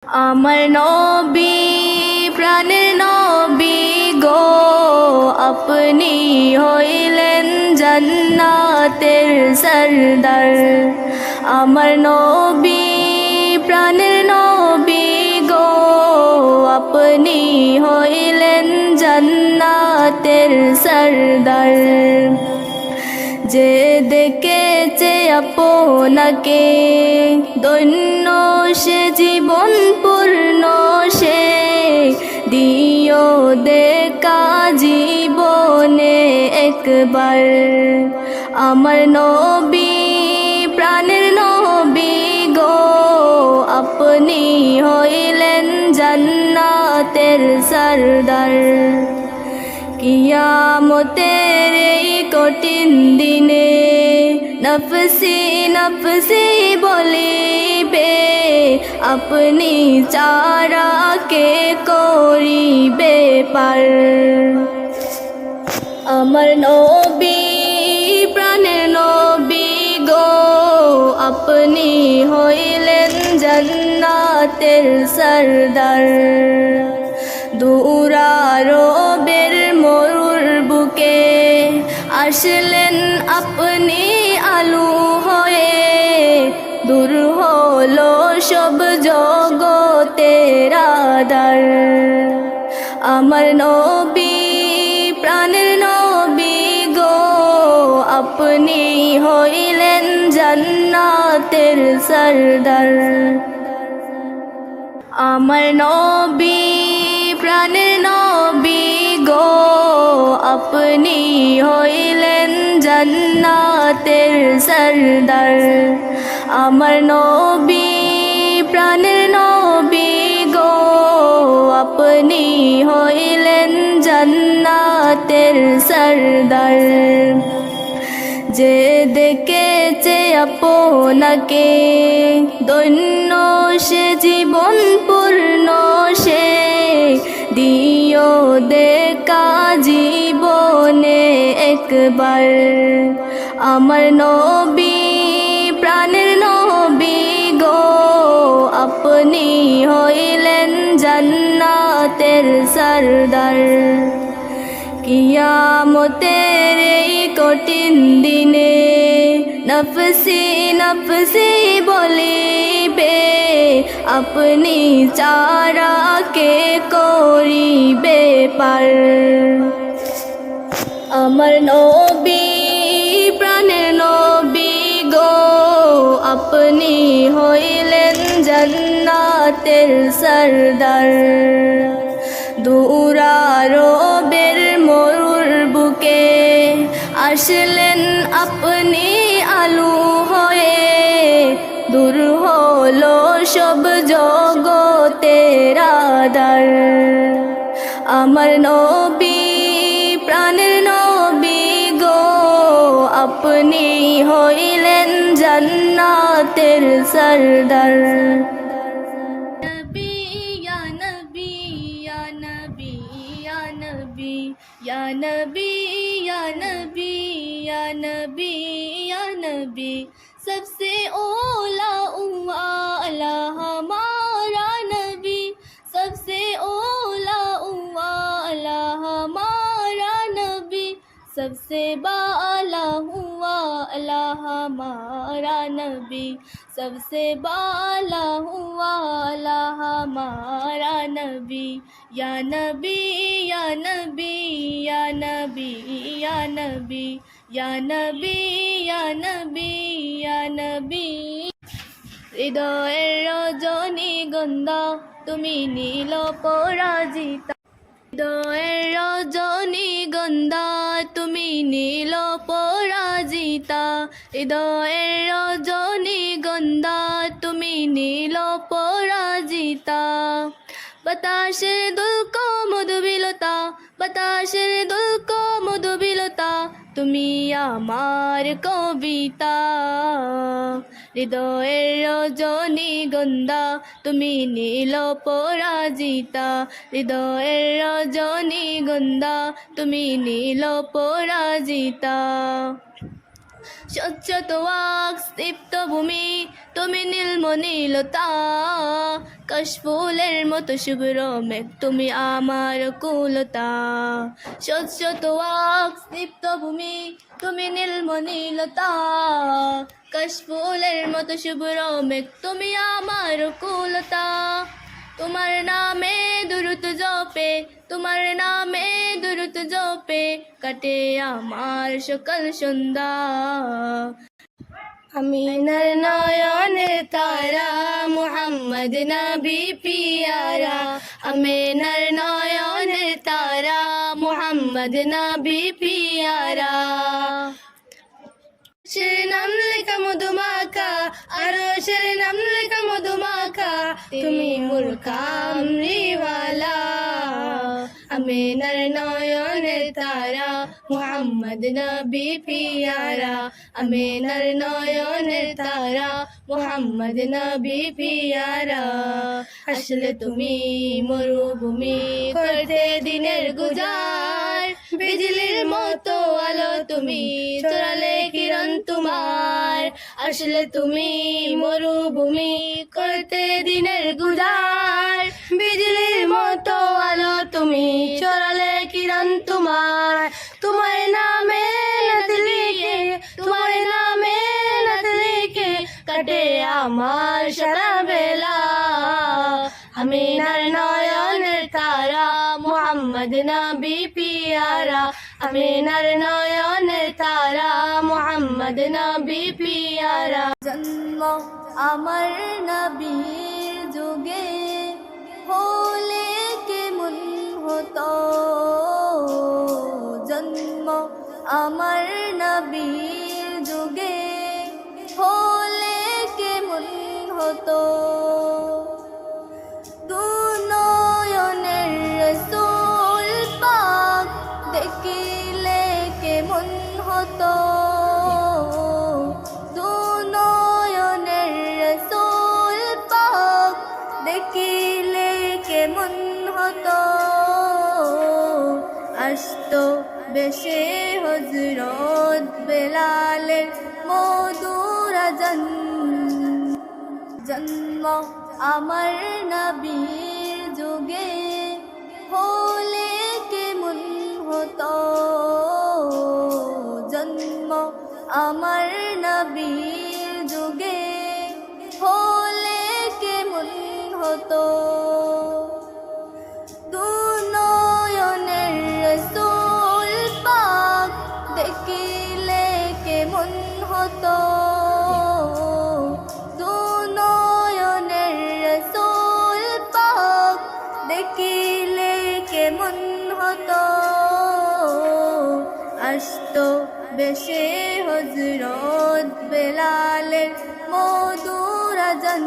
আমার নবী প্রাণের নবী গো, আপনি হইলেন জান্নাতের সরদার। আমার নবী প্রাণের নবী গো, আপনি হইলেন জান্নাতের সরদার। যে দেখেছে আপনাকে ধন্য সে জীবন পূর্ণ সে, দিও দেখা জীবনে একবার। আমার নবী প্রাণের নবী গো, আপনি হইলেন জান্নাতের সরদার। কিয়ামতের এই কঠিন দিনে নফসি নফসি বলিবে, আপনি চারা কে করিবে পার। আমার নবী প্রাণের নবী গো, আপনি হইলেন জান্নাতের সরদার। দূরারবের মরুর বুকে আসলেন আপনি আলু হয়ে, দূর হলো সব জগতের আঁধার। আমার নবী প্রাণের নবী গো, আপনি হইলেন জান্নাতের সরদার। আমার নবী প্রাণের নবী গো, আপনি হইলেন জান্নাতের সরদার। আমার নবী প্রাণের নবী গো, আপনি হইলেন জান্নাতের সরদার। যে দেখেছে আপনাকে ধন্য সে জীবন পূর্ণ সে, দিও দেখা জীবনে একবার। আমার নবী প্রাণের নবী গো, আপনি হইলেন জান্নাতের সরদার। কিয়ামতের এই কঠিন দিনে নফসি নফসি বলিবে, আপনি চারা কে করিবে পার। আমার নবী প্রাণের নবী গো, আপনি হইলেন জান্নাতের সরদার। দূরারবের মরুর বুকে আসলেন আপনি আলু হয়ে, দূর হলো সব জগতের আঁধার। আমার নবী প্রাণের নবী গো, আপনি হইলেন জান্নাতের সরদার। या नबी या नबी या नबी या नबी, सबसे ओला उम्मा हमारा नबी, सबसे ओला उम्मा हमारा नबी, सबसे बाला हुआ अल्लाह हमारा नबी, सबसे बाला हुआ अल्लाह हमारा नबी। या नबी या नबी या नबी या नबी या नबी या नबी या नबी। হৃদয়ের রজনীগন্ধা তুমি নীল পরাজিতা, হৃদয়ের রজনীগন্ধা তুমি নীল পরাজিতা, হৃদয়ের রজনীগন্ধা তুমি নীল পরাজিতা। বাতাসের দুলক মধুবিলতা, বাতাসের দুলক মধুবিলতা, তুমি আমার কবিতা। হৃদয়ের রজনীগন্ধা তুমি নীল পরাজিতা, হৃদয়ের রজনীগন্ধা তুমি নীল পরাজিতা। স্বচ্ছ তোয়াক তৃপ্ত ভূমি তুমি নীলমণিলতা কাশফুলের মতো শুভ্র মেঘ তুমি আমার কুলতা স্বচ্ছ তোয়াক তৃপ্ত ভূমি তুমি নীলমণিলতা কাশফুলের মতো শুভ্র মেঘ তুমি আমার কুলতা তোমার নামে দুরুদ জপে তোমার নামে দুরুদ জপে কাটে আমার সকাল সন্ধ্যা আমিনার নয়নে তারা মুহাম্মদ নবী পিয়ারা আমিনার নয়নে তারা মুহাম্মদ নবী পিয়ারা আরশের নাম লেখা মধুমাখা আরশের নাম লেখা মধুমাখা তুমি মোর কামলিওয়ালা আমিনার নয়নের তারা মুহাম্মদ নবী পিয়ারা আমিনার নয়নের তারা মুহাম্মদ নবী পিয়ারা আসলে তুমি মরুভূমি করতে দিনের গুজার বিজলির মতো আলো তুমি চড়ালে কিরণ তোমার আসলে তুমি মরুভূমি করতে দিনের গুজার বিজলির মতো আলো তুমি চড়ালে কিরণ তোমার তোমার নামে নাত লিখে তোমার নামে নাত লিখে কাটে আমার সারা বেলা আমিনার নয়নের তারা মুহাম্মদ নবী পিয়ারা আমিনার নয়নের তারা মুহাম্মদ নবী পিয়ারা জন্ম আমার নবীর যুগে হলে কেমন হতো জন্ম আমার নবীর যুগে হলে কেমন হতো দুনয়নের রাসূল পাক দেখিলে কেমন হতো দুনয়নের রাসূল পাক দেখিলে কেমন হতো আসতো বেশে হযরত বেলালের মধুর আযান জন্ম আমার নবীর যুগে হলে কেমন হতো জন্ম আমার নবীর যুগে হলে কেমন হতো দুনয়নের রাসূল পাক দেখিলে কেমন হতো দুনয়নের রাসূল পাক দেখিলে কেমন হতো আসতো বেশে হযরত বেলালের মধুর আযান